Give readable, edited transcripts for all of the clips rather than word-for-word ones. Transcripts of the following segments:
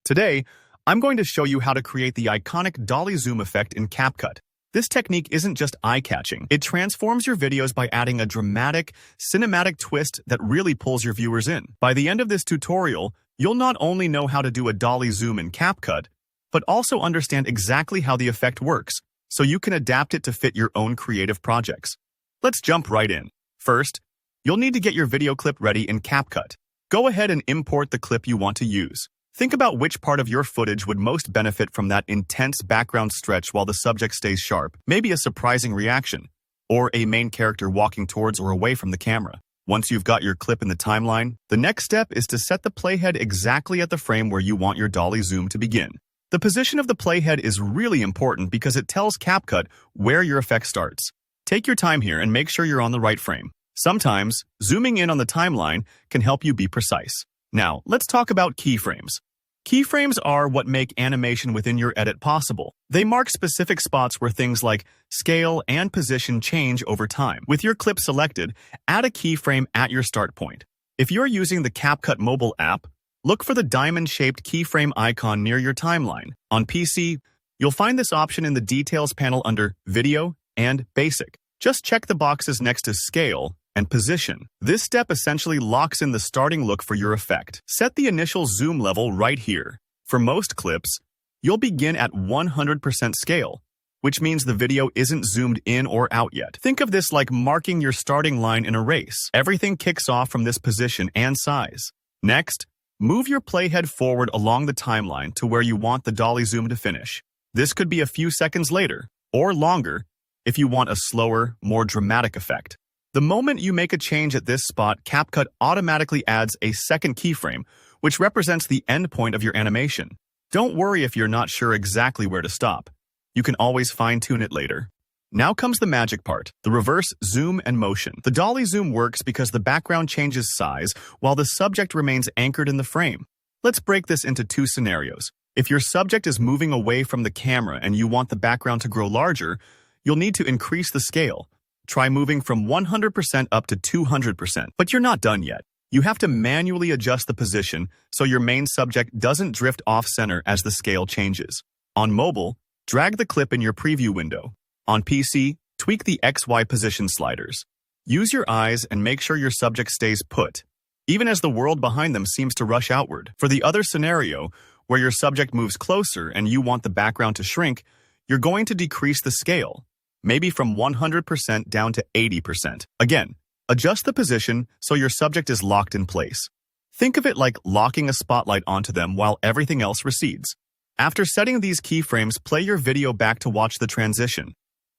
Today, I'm going to show you how to create the iconic Dolly zoom effect in CapCut. This technique isn't just eye-catching. It transforms your videos by adding a dramatic, cinematic twist that really pulls your viewers in. By the end of this tutorial, you'll not only know how to do a Dolly zoom in CapCut, but also understand exactly how the effect works, so you can adapt it to fit your own creative projects. Let's jump right in. First, you'll need to get your video clip ready in CapCut. Go ahead and import the clip you want to use. Think about which part of your footage would most benefit from that intense background stretch while the subject stays sharp, maybe a surprising reaction, or a main character walking towards or away from the camera. Once you've got your clip in the timeline, the next step is to set the playhead exactly at the frame where you want your Dolly zoom to begin. The position of the playhead is really important because it tells CapCut where your effect starts. Take your time here and make sure you're on the right frame. Sometimes, zooming in on the timeline can help you be precise. Now, let's talk about keyframes. Keyframes are what make animation within your edit possible. They mark specific spots where things like scale and position change over time. With your clip selected, add a keyframe at your start point. If you're using the CapCut Mobile app, look for the diamond-shaped keyframe icon near your timeline. On PC, you'll find this option in the Details panel under Video and Basic. Just check the boxes next to Scale and Position. This step essentially locks in the starting look for your effect. Set the initial zoom level right here. For most clips, you'll begin at 100% scale, which means the video isn't zoomed in or out yet. Think of this like marking your starting line in a race. Everything kicks off from this position and size. Next, move your playhead forward along the timeline to where you want the Dolly zoom to finish. This could be a few seconds later, or longer, if you want a slower, more dramatic effect. The moment you make a change at this spot, CapCut automatically adds a second keyframe, which represents the end point of your animation. Don't worry if you're not sure exactly where to stop. You can always fine-tune it later. Now comes the magic part, the reverse zoom and motion. The Dolly zoom works because the background changes size while the subject remains anchored in the frame. Let's break this into two scenarios. If your subject is moving away from the camera and you want the background to grow larger, you'll need to increase the scale. Try moving from 100% up to 200%. But you're not done yet. You have to manually adjust the position so your main subject doesn't drift off-center as the scale changes. On mobile, drag the clip in your preview window. On PC, tweak the XY position sliders. Use your eyes and make sure your subject stays put, even as the world behind them seems to rush outward. For the other scenario, where your subject moves closer and you want the background to shrink, you're going to decrease the scale, maybe from 100% down to 80%. Again, adjust the position so your subject is locked in place. Think of it like locking a spotlight onto them while everything else recedes. After setting these keyframes, play your video back to watch the transition.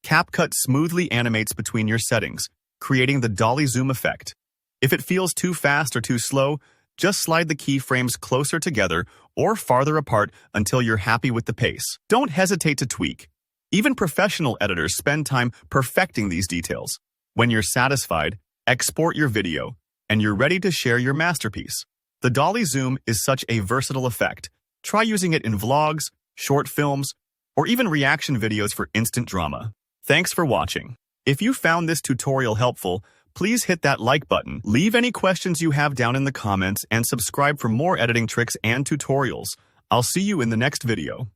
CapCut smoothly animates between your settings, creating the Dolly zoom effect. If it feels too fast or too slow, just slide the keyframes closer together or farther apart until you're happy with the pace. Don't hesitate to tweak. Even professional editors spend time perfecting these details. When you're satisfied, export your video, and you're ready to share your masterpiece. The Dolly zoom is such a versatile effect. Try using it in vlogs, short films, or even reaction videos for instant drama. Thanks for watching. If you found this tutorial helpful, please hit that like button, leave any questions you have down in the comments, and subscribe for more editing tricks and tutorials. I'll see you in the next video.